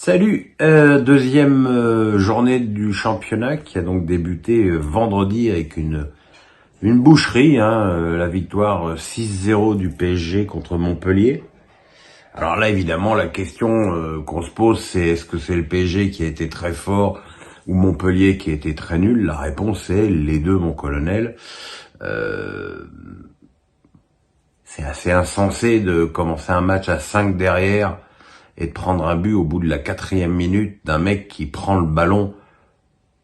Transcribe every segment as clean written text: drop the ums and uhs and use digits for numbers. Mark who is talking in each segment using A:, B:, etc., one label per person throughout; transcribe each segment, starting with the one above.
A: Salut, deuxième journée du championnat qui a donc débuté vendredi avec une boucherie, la victoire 6-0 du PSG contre Montpellier. Alors là, évidemment, la question qu'on se pose, c'est est-ce que c'est le PSG qui a été très fort ou Montpellier qui a été très nul? La réponse est les deux, mon colonel. C'est assez insensé de commencer un match à 5 derrière et de prendre un but au bout de la 4e minute d'un mec qui prend le ballon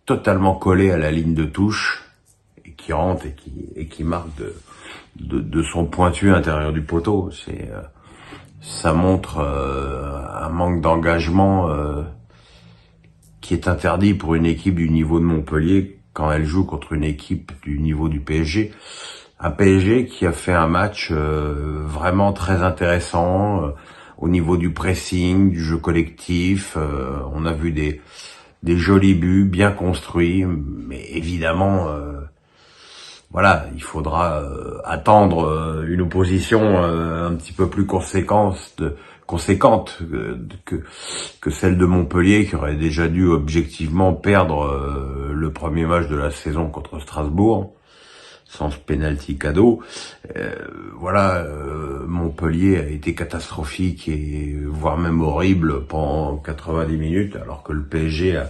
A: totalement collé à la ligne de touche et qui rentre et qui marque de son pointu intérieur du poteau. Ça montre un manque d'engagement qui est interdit pour une équipe du niveau de Montpellier quand elle joue contre une équipe du niveau du PSG. Un PSG qui a fait un match vraiment très intéressant au niveau du pressing, du jeu collectif. On a vu des jolis buts bien construits, mais évidemment, il faudra attendre une opposition un petit peu plus conséquente que celle de Montpellier, qui aurait déjà dû objectivement perdre le premier match de la saison contre Strasbourg, sans ce penalty cadeau. Montpellier a été catastrophique et voire même horrible pendant 90 minutes, alors que le PSG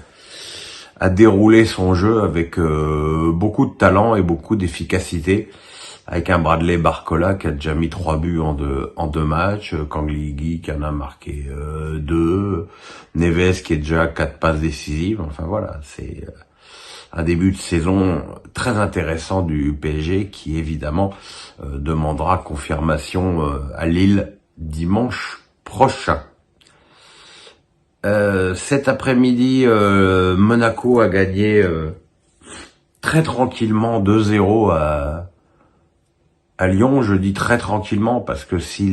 A: a déroulé son jeu avec beaucoup de talent et beaucoup d'efficacité, avec un Bradley Barcola qui a déjà mis 3 buts en deux matchs, Kangligui qui en a marqué 2, Neves qui est déjà à 4 passes décisives. Enfin voilà, c'est un début de saison très intéressant du PSG qui évidemment demandera confirmation à Lille dimanche prochain. Cet après-midi, Monaco a gagné très tranquillement 2-0 à Lyon. Je dis très tranquillement parce que si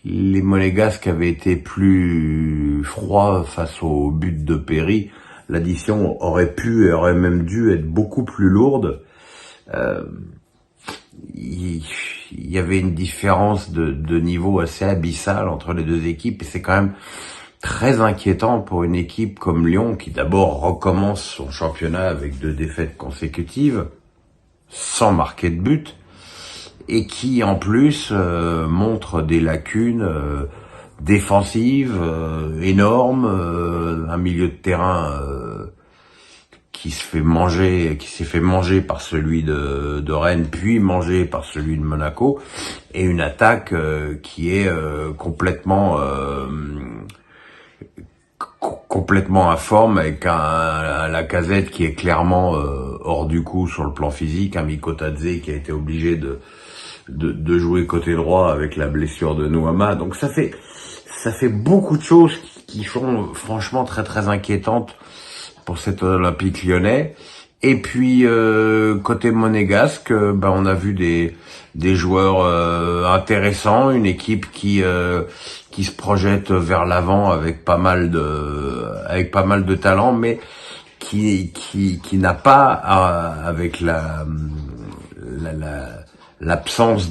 A: les Monégasques avaient été plus froids face au but de Perry, l'addition aurait pu et aurait même dû être beaucoup plus lourde. Il y avait une différence de niveau assez abyssale entre les deux équipes et c'est quand même très inquiétant pour une équipe comme Lyon qui d'abord recommence son championnat avec 2 défaites consécutives sans marquer de but et qui en plus montre des lacunes défensives énormes, un milieu de terrain qui s'est fait manger par celui de Rennes, puis manger par celui de Monaco, et une attaque qui est complètement informe, avec un Lacazette qui est clairement hors du coup sur le plan physique, un Mikotadze qui a été obligé de jouer côté droit avec la blessure de Nouama. Donc ça fait beaucoup de choses qui sont franchement très très inquiétantes pour cet Olympique lyonnais. Et puis côté monégasque, on a vu des joueurs intéressants, une équipe qui se projette vers l'avant avec pas mal de talent, mais qui n'a pas avec l'absence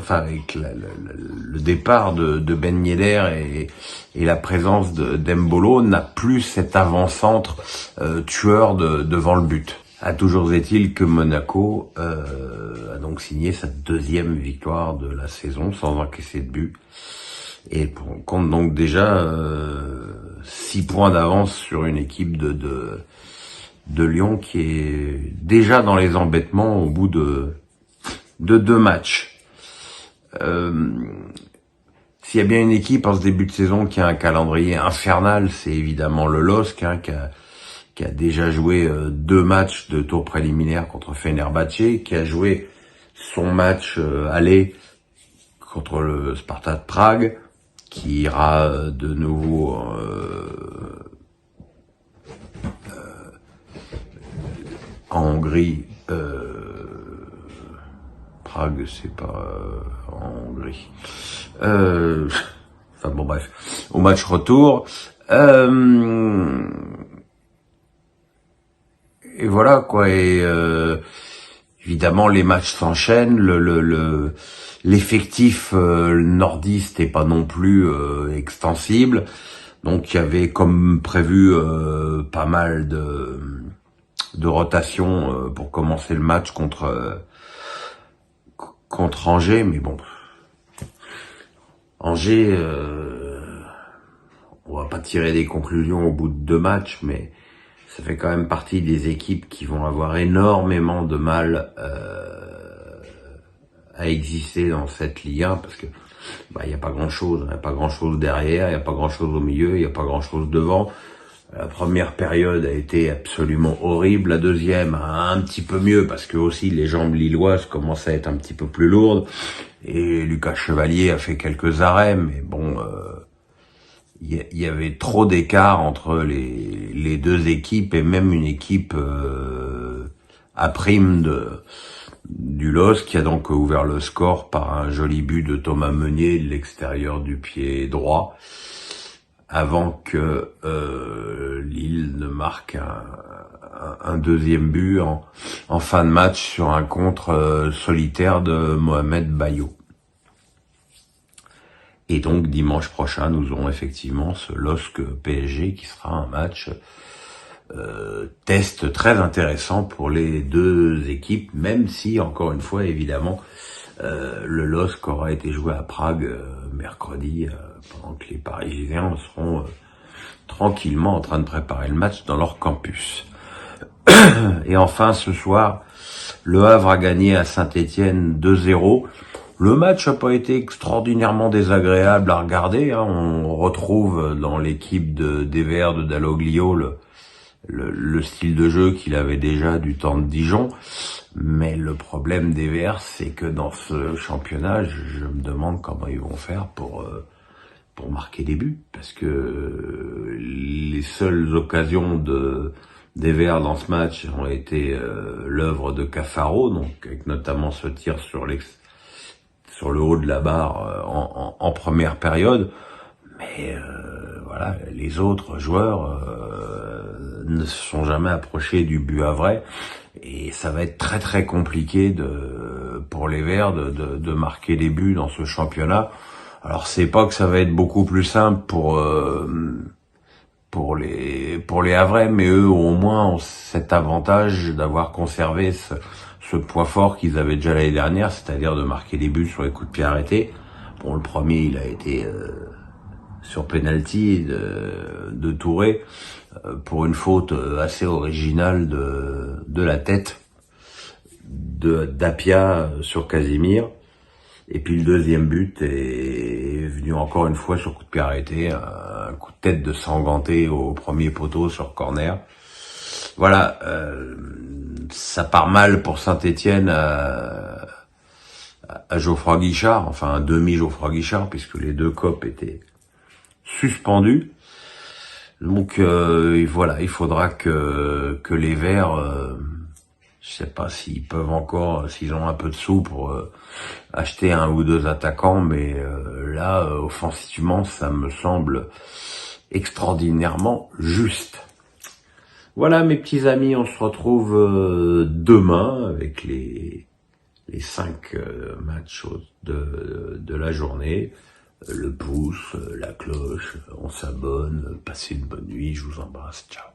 A: avec le départ de Ben Yedder et la présence d'Embolo, n'a plus cet avant-centre tueur devant le but. Toujours est-il que Monaco a donc signé sa 2e victoire de la saison sans encaisser de but et compte donc déjà 6 points d'avance sur une équipe de Lyon qui est déjà dans les embêtements au bout de 2 matchs. S'il y a bien une équipe en ce début de saison qui a un calendrier infernal, c'est évidemment le LOSC, qui a déjà joué 2 matchs de tour préliminaire contre Fenerbahçe, qui a joué son match aller contre le Sparta de Prague, qui ira de nouveau en Hongrie. Prague, c'est pas en Hongrie. Au match retour. Et voilà quoi. Et évidemment, les matchs s'enchaînent, l'effectif nordiste est pas non plus extensible. Donc il y avait comme prévu pas mal de rotation pour commencer le match contre Angers, mais bon, Angers, on va pas tirer des conclusions au bout de 2 matchs, mais ça fait quand même partie des équipes qui vont avoir énormément de mal à exister dans cette Ligue 1 parce que y a pas grand-chose, il y a pas grand-chose derrière, il y a pas grand-chose au milieu, il y a pas grand-chose devant. La première période a été absolument horrible, la deuxième un petit peu mieux parce que aussi les jambes lilloises commençaient à être un petit peu plus lourdes et Lucas Chevalier a fait quelques arrêts, mais bon, il y avait trop d'écart entre les deux équipes et même une équipe à prime du LOSC qui a donc ouvert le score par un joli but de Thomas Meunier de l'extérieur du pied droit avant que Lille ne marque un deuxième but en fin de match sur un contre solitaire de Mohamed Bayo. Et donc dimanche prochain, nous aurons effectivement ce LOSC PSG qui sera un match test très intéressant pour les deux équipes, même si, encore une fois, évidemment, le LOSC aura été joué à Prague mercredi, pendant que les Parisiens seront tranquillement en train de préparer le match dans leur campus. Et enfin, ce soir, Le Havre a gagné à Saint-Étienne 2-0. Le match n'a pas été extraordinairement désagréable à regarder. On retrouve dans l'équipe des Verts de Dalloglio le style de jeu qu'il avait déjà du temps de Dijon. Mais le problème des Verts, c'est que dans ce championnat, je me demande comment ils vont faire pour marquer des buts. Parce que les seules occasions des Verts dans ce match ont été l'œuvre de Cafaro, donc avec notamment ce tir sur le haut de la barre en première période. Mais voilà, les autres joueurs ne se sont jamais approchés du but à vrai. Et ça va être très très compliqué pour les Verts de marquer des buts dans ce championnat. Alors c'est pas que ça va être beaucoup plus simple pour les Havrais, mais eux au moins ont cet avantage d'avoir conservé ce point fort qu'ils avaient déjà l'année dernière, c'est-à-dire de marquer des buts sur les coups de pied arrêtés. Bon, le premier, il a été sur penalty de Touré pour une faute assez originale de la tête d'Apia sur Casimir. Et puis le deuxième but est venu encore une fois sur coup de pied arrêté, un coup de tête de Sanganté au premier poteau sur corner. Voilà, ça part mal pour Saint-Étienne à Geoffroy Guichard, enfin un demi Geoffroy Guichard, puisque les deux copes étaient suspendus. Donc voilà, il faudra que les Verts, je sais pas s'ils peuvent encore, s'ils ont un peu de sous pour acheter un ou deux attaquants, mais là, offensivement, ça me semble extraordinairement juste. Voilà mes petits amis, on se retrouve demain avec les 5 matchs de la journée. Le pouce, la cloche, on s'abonne, passez une bonne nuit, je vous embrasse, ciao.